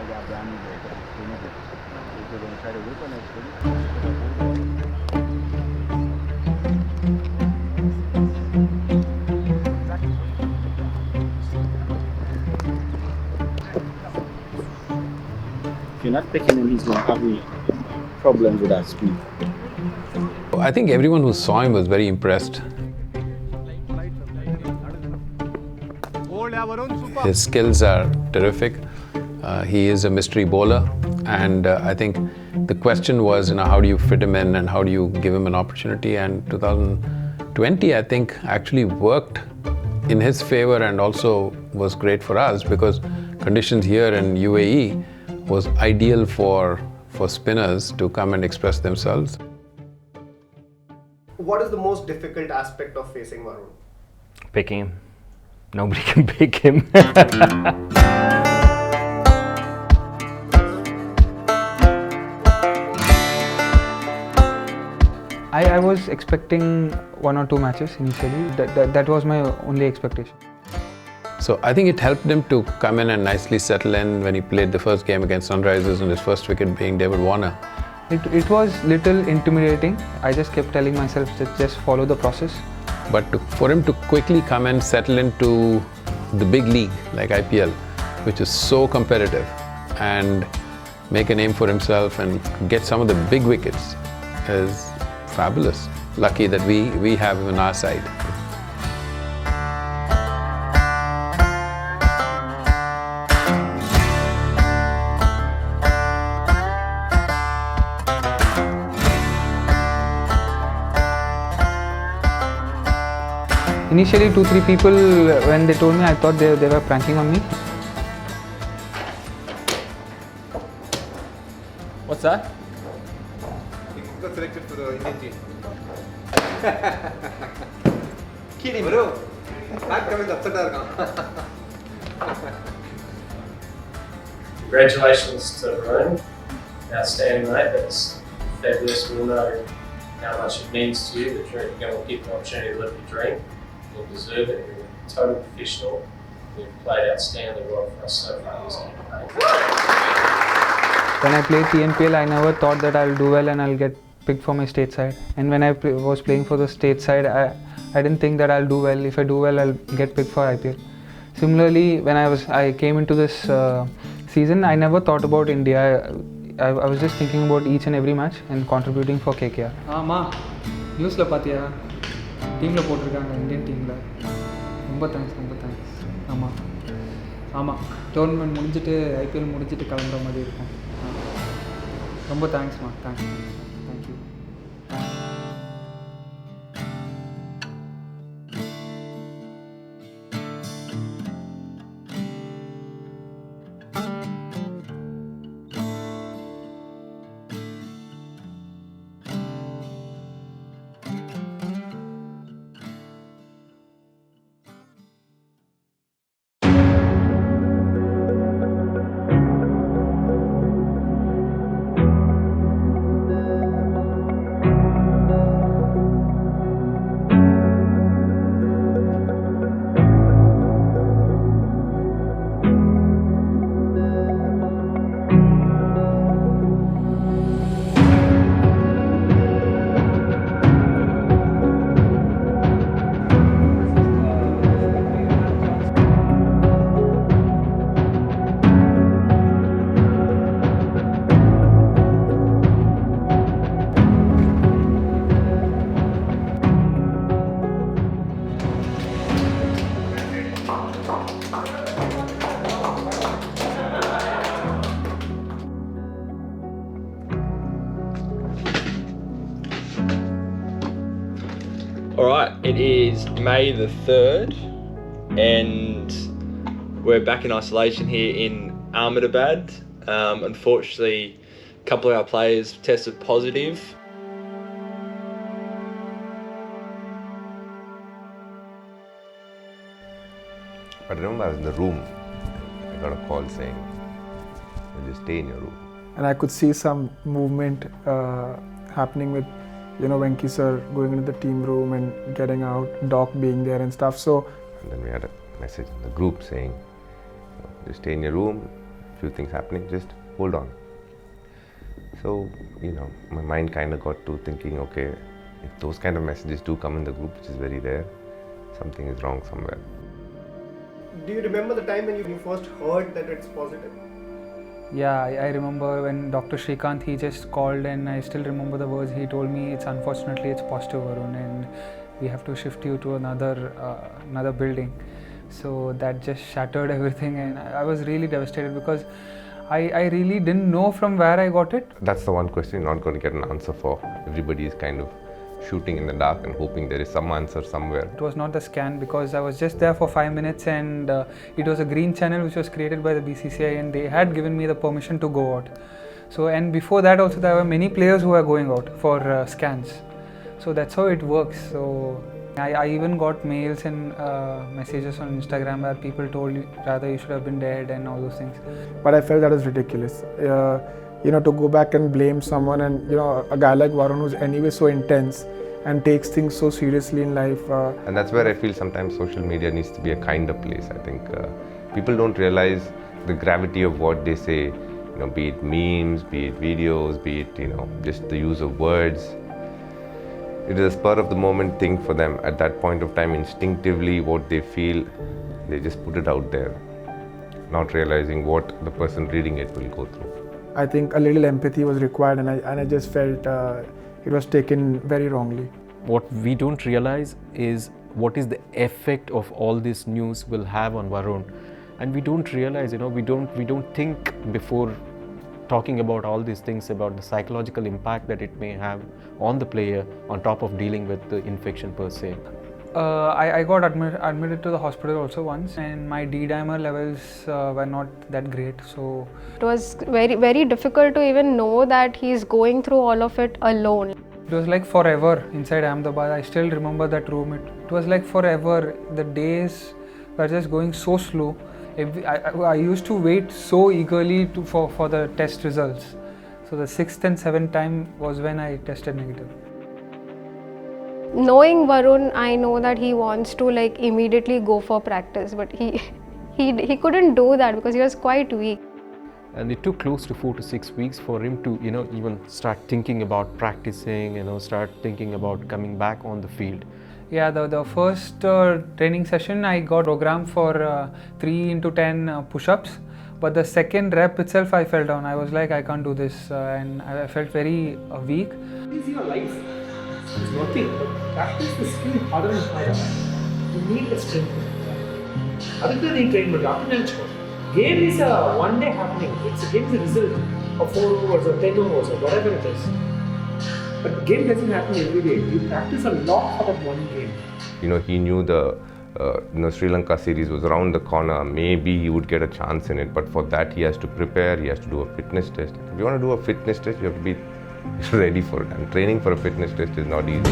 If you're not picking him, he's going to have problems with that speed. I think everyone who saw him was very impressed. His skills are terrific. He is a mystery bowler, and I think the question was, how do you fit him in and how do you give him an opportunity? And 2020, I think, actually worked in his favor and also was great for us because conditions here in UAE was ideal for spinners to come and express themselves. What is the most difficult aspect of facing Varun? Picking him. Nobody can pick him. I was expecting 1 or 2 matches initially. That was my only expectation. So I think it helped him to come in and nicely settle in when he played the first game against Sunrisers and his first wicket being David Warner. It was little intimidating. I just kept telling myself to just follow the process. But for him to quickly come and settle into the big league like IPL, which is so competitive, and make a name for himself and get some of the big wickets is fabulous. Lucky that we have him on our side. Initially 2-3 people, when they told me, I thought they were pranking on me. What's that? He got selected for the Indian team. Kidding, bro. Not coming upset. Congratulations to Varun. Outstanding, mate. That's fabulous. We'll know how much it means to you. The dream, you're going to get the opportunity to live your dream. You deserve it. You're a total professional. You've played outstandingly well for us so far this campaign. When I played TNPL, I never thought that I'll do well and I'll get picked for my state side. And when I was playing for the state side, I didn't think that I'll do well. If I do well, I'll get picked for IPL. Similarly, when I came into this season, I never thought about India. I was just thinking about each and every match and contributing for KKR. Ma, news la paathiya? Team la potirukanga Indian team la. Romba thanks. Ama. Tournament முடிஞ்சிட்டு IPL முடிஞ்சிட்டு கிளம்புற மாதிரி இருக்கும். ரொம்ப thanks ma. Thank you. Alright, it is May the 3rd and we're back in isolation here in Ahmedabad. Unfortunately, a couple of our players tested positive. But I remember I was in the room. I got a call saying, just stay in your room. And I could see some movement happening with, Venki sir going into the team room and getting out, Doc being there and stuff. So, and then we had a message in the group saying, just stay in your room. few things happening, just hold on. So, my mind kind of got to thinking, okay, if those kind of messages do come in the group, which is very rare, something is wrong somewhere. Do you remember the time when you first heard that it's positive? Yeah, I remember when Dr. Srikanth, he just called, and I still remember the words he told me. It's unfortunately it's positive, Varun, and we have to shift you to another building. So that just shattered everything, and I was really devastated because I really didn't know from where I got it. That's the one question you're not going to get an answer for. Everybody is kind of shooting in the dark and hoping there is some answer somewhere. It was not the scan because I was just there for 5 minutes, and it was a green channel which was created by the BCCI, and they had given me the permission to go out. So, and before that also there were many players who were going out for scans. So that's how it works. So I even got mails and messages on Instagram where people told you rather you should have been dead and all those things. But I felt that was ridiculous. To go back and blame someone, and a guy like Varun who's anyway so intense and takes things so seriously in life. And that's where I feel sometimes social media needs to be a kinder place. I think people don't realize the gravity of what they say, be it memes, be it videos, be it, just the use of words. It is a spur of the moment thing for them. At that point of time, instinctively, what they feel, they just put it out there, not realizing what the person reading it will go through. I think a little empathy was required, and I just felt it was taken very wrongly. What we don't realize is what is the effect of all this news will have on Varun, and we don't realize, we don't think before talking about all these things about the psychological impact that it may have on the player on top of dealing with the infection per se. I got admitted to the hospital also once, and my D-dimer levels were not that great. So it was very, very difficult to even know that he's going through all of it alone. It was like forever inside Ahmedabad. I still remember that room. It was like forever. The days were just going so slow. I used to wait so eagerly for the test results. So the 6th and 7th time was when I tested negative. Knowing Varun, I know that he wants to immediately go for practice, but he couldn't do that because he was quite weak. And it took close to 4 to 6 weeks for him to even start thinking about practicing, start thinking about coming back on the field. Yeah, the first training session I got programmed for 3 into 10 push-ups, but the second rep itself I fell down. I was like, I can't do this, and I felt very weak. What is your life? It's nothing but practice the skill harder and harder. You need the strength. That's the training. Game is a one day happening. It's a game is a result of 4 overs or 10 overs or whatever it is. But the game doesn't happen every day. You practice a lot for that one game. He knew the Sri Lanka series was around the corner. Maybe he would get a chance in it, but for that he has to prepare. He has to do a fitness test. If you want to do a fitness test, you have to be ready for it. And training for a fitness test is not easy.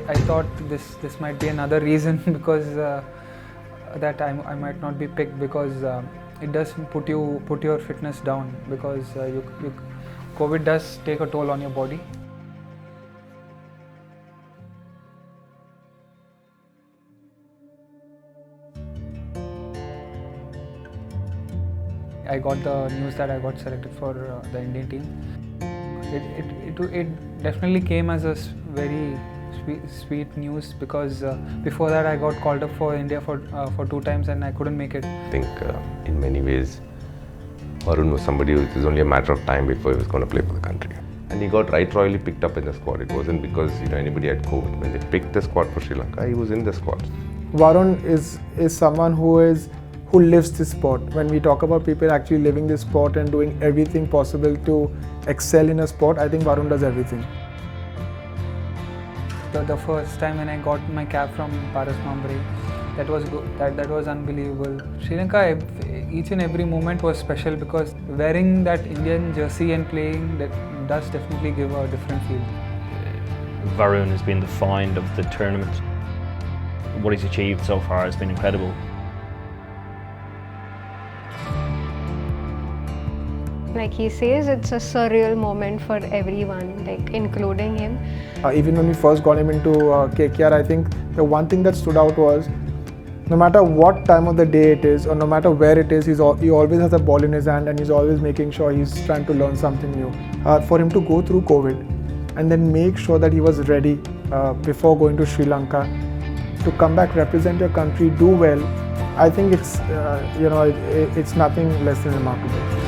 I thought this might be another reason because that I might not be picked, because it does put your fitness down, because COVID does take a toll on your body. I got the news that I got selected for the Indian team. It definitely came as a very sweet news, because before that I got called up for India for 2 times and I couldn't make it. I think in many ways Varun was somebody who it was only a matter of time before he was going to play for the country. And he got right royally picked up in the squad. It wasn't because anybody had COVID. When they picked the squad for Sri Lanka, he was in the squad. Varun is someone who lives this sport. When we talk about people actually living this sport and doing everything possible to excel in a sport, I think Varun does everything. The first time when I got my cap from Paras Mambre, that was good. That was unbelievable. Sri Lanka, each and every moment was special, because wearing that Indian jersey and playing, that does definitely give a different feel. Varun has been the find of the tournament. What he's achieved so far has been incredible. Like he says, it's a surreal moment for everyone, including him. Even when we first got him into KKR, I think the one thing that stood out was no matter what time of the day it is or no matter where it is, he always has a ball in his hand and he's always making sure he's trying to learn something new. For him to go through COVID and then make sure that he was ready before going to Sri Lanka, to come back, represent your country, do well, I think it's it's nothing less than remarkable.